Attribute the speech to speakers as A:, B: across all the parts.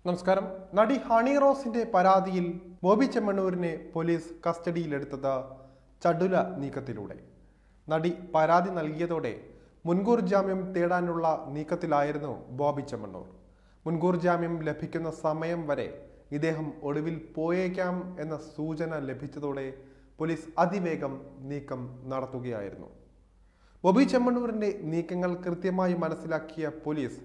A: നമസ്കാരം. നടി ഹണി റോസിന്റെ പരാതിയിൽ ബോബി ചെമ്മണ്ണൂരിനെ പോലീസ് കസ്റ്റഡിയിലെടുത്തത് ചടുല നീക്കത്തിലൂടെ. നടി പരാതി നൽകിയതോടെ മുൻകൂർ ജാമ്യം തേടാനുള്ള നീക്കത്തിലായിരുന്നു ബോബി ചെമ്മണ്ണൂർ. മുൻകൂർ ജാമ്യം ലഭിക്കുന്ന സമയം വരെ ഇദ്ദേഹം ഒടുവിൽ പോയേക്കാം എന്ന സൂചന ലഭിച്ചതോടെ പോലീസ് അതിവേഗം നീക്കം നടത്തുകയായിരുന്നു. ബോബി ചെമ്മണ്ണൂരിന്റെ നീക്കങ്ങൾ കൃത്യമായി മനസ്സിലാക്കിയ പോലീസ്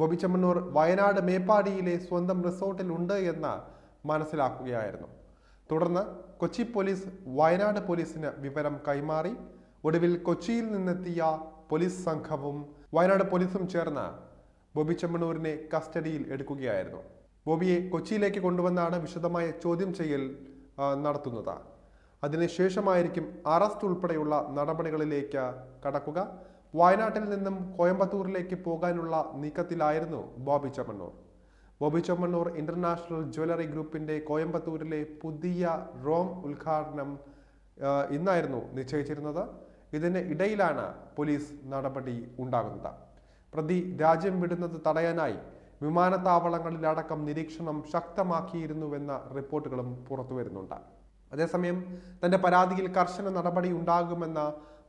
A: ബോബി ചെമ്മണ്ണൂർ വയനാട് മേപ്പാടിയിലെ സ്വന്തം റിസോർട്ടിൽ ഉണ്ട് എന്ന് മനസ്സിലാക്കുകയായിരുന്നു. തുടർന്ന് കൊച്ചി പോലീസ് വയനാട് പോലീസിന് വിവരം കൈമാറി. ഒടുവിൽ കൊച്ചിയിൽ നിന്നെത്തിയ പോലീസ് സംഘവും വയനാട് പോലീസും ചേർന്ന് ബോബി ചെമ്മണ്ണൂരിനെ കസ്റ്റഡിയിൽ എടുക്കുകയായിരുന്നു. ബോബിയെ കൊച്ചിയിലേക്ക് കൊണ്ടുവന്നാണ് വിശദമായ ചോദ്യം ചെയ്യൽ നടത്തുന്നത്. അതിനുശേഷമായിരിക്കും അറസ്റ്റ് ഉൾപ്പെടെയുള്ള നടപടികളിലേക്ക് കടക്കുക. വയനാട്ടിൽ നിന്നും കോയമ്പത്തൂരിലേക്ക് പോകാനുള്ള നീക്കത്തിലായിരുന്നു ബോബി ചെമ്മണ്ണൂർ. ബോബി ചെമ്മണ്ണൂർ ഇന്റർനാഷണൽ ജ്വല്ലറി ഗ്രൂപ്പിന്റെ കോയമ്പത്തൂരിലെ പുതിയ റൂം ഉദ്ഘാടനം ഇന്നായിരുന്നു നിശ്ചയിച്ചിരുന്നത്. ഇതിന് ഇടയിലാണ് പോലീസ് നടപടി ഉണ്ടാകുന്നത്. പ്രതി രാജ്യം വിടുന്നത് തടയാനായി വിമാനത്താവളങ്ങളിലടക്കം നിരീക്ഷണം ശക്തമാക്കിയിരുന്നുവെന്ന റിപ്പോർട്ടുകളും പുറത്തുവരുന്നുണ്ട്. അതേസമയം തന്റെ പരാതിയിൽ കർശന നടപടി ഉണ്ടാകുമെന്ന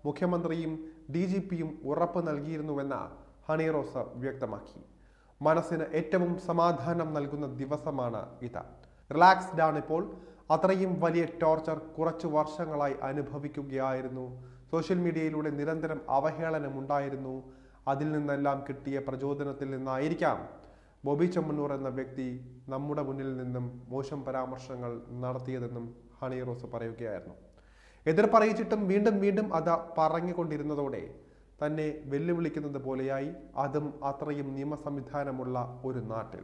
A: മുഖ്യമന്ത്രിയും DGPയും ഉറപ്പ് നൽകിയിരുന്നുവെന്ന് ഹണി റോസ് വ്യക്തമാക്കി. മനസ്സിന് ഏറ്റവും സമാധാനം നൽകുന്ന ദിവസമാണ് ഇത്. റിലാക്സ്ഡ് ആണിപ്പോൾ. അത്രയും വലിയ ടോർച്ചർ കുറച്ചു വർഷങ്ങളായി അനുഭവിക്കുകയായിരുന്നു. സോഷ്യൽ മീഡിയയിലൂടെ നിരന്തരം അവഹേളനമുണ്ടായിരുന്നു. അതിൽ നിന്നെല്ലാം കിട്ടിയ പ്രചോദനത്തിൽ നിന്നായിരിക്കാം ബോബി ചെമ്മണ്ണൂർ എന്ന വ്യക്തി നമ്മുടെ മുന്നിൽ നിന്നും മോശം പരാമർശങ്ങൾ നടത്തിയതെന്നും ഹണി റോസ് പറയുകയായിരുന്നു. എതിർ പറയിച്ചിട്ടും വീണ്ടും വീണ്ടും അത് പറഞ്ഞുകൊണ്ടിരുന്നതോടെ തന്നെ വെല്ലുവിളിക്കുന്നത് പോലെയായി. അതും അത്രയും നിയമ സംവിധാനമുള്ള ഒരു നാട്ടിൽ.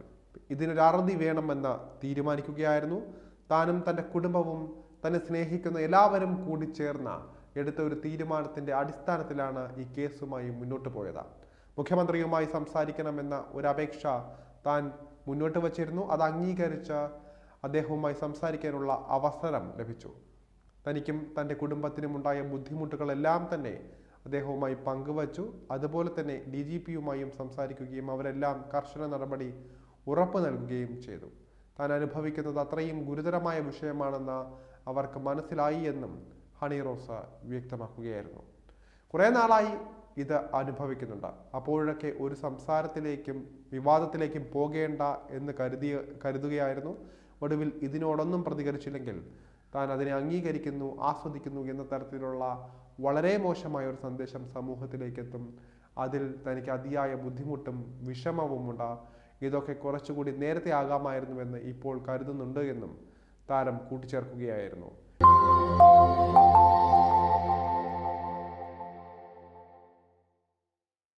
A: ഇതിനൊരു അറുതി വേണമെന്ന് തീരുമാനിക്കുകയായിരുന്നു. താനും തൻ്റെ കുടുംബവും തന്നെ സ്നേഹിക്കുന്ന എല്ലാവരും കൂടി ചേർന്ന് എടുത്ത ഒരു തീരുമാനത്തിന്റെ അടിസ്ഥാനത്തിലാണ് ഈ കേസുമായി മുന്നോട്ട് പോയത്. മുഖ്യമന്ത്രിയുമായി സംസാരിക്കണമെന്ന ഒരു അപേക്ഷ താൻ മുന്നോട്ട് വച്ചിരുന്നു. അത് അംഗീകരിച്ച് അദ്ദേഹവുമായി സംസാരിക്കാനുള്ള അവസരം ലഭിച്ചു. തനിക്കും തൻ്റെ കുടുംബത്തിനും ഉണ്ടായ ബുദ്ധിമുട്ടുകളെല്ലാം തന്നെ അദ്ദേഹവുമായി പങ്കുവച്ചു. അതുപോലെ തന്നെ DGPയുമായും സംസാരിക്കുകയും അവരെല്ലാം കർശന നടപടി ഉറപ്പ് നൽകുകയും ചെയ്തു. താൻ അനുഭവിക്കുന്നത് അത്രയും ഗുരുതരമായ വിഷയമാണെന്ന് അവർക്ക് മനസ്സിലായി എന്നും ഹണി റോസ് വ്യക്തമാക്കുകയായിരുന്നു. കുറേ നാളായി ഇത് അനുഭവിക്കുന്നുണ്ട്. അപ്പോഴൊക്കെ ഒരു സംസാരത്തിലേക്കും വിവാദത്തിലേക്കും പോകേണ്ട എന്ന് കരുതുകയായിരുന്നു. ഒടുവിൽ ഇതിനോടൊന്നും പ്രതികരിച്ചില്ലെങ്കിൽ താൻ അതിനെ അംഗീകരിക്കുന്നു, ആസ്വദിക്കുന്നു എന്ന തരത്തിലുള്ള വളരെ മോശമായ ഒരു സന്ദേശം സമൂഹത്തിലേക്ക് എത്തും. അതിൽ തനിക്ക് അതിയായ ബുദ്ധിമുട്ടും വിഷമവുമുണ്ട്. ഇതൊക്കെ കുറച്ചുകൂടി നേരത്തെ ആകാമായിരുന്നുവെന്ന് ഇപ്പോൾ കരുതുന്നുണ്ട് എന്നും താരം കൂട്ടിച്ചേർക്കുകയായിരുന്നു.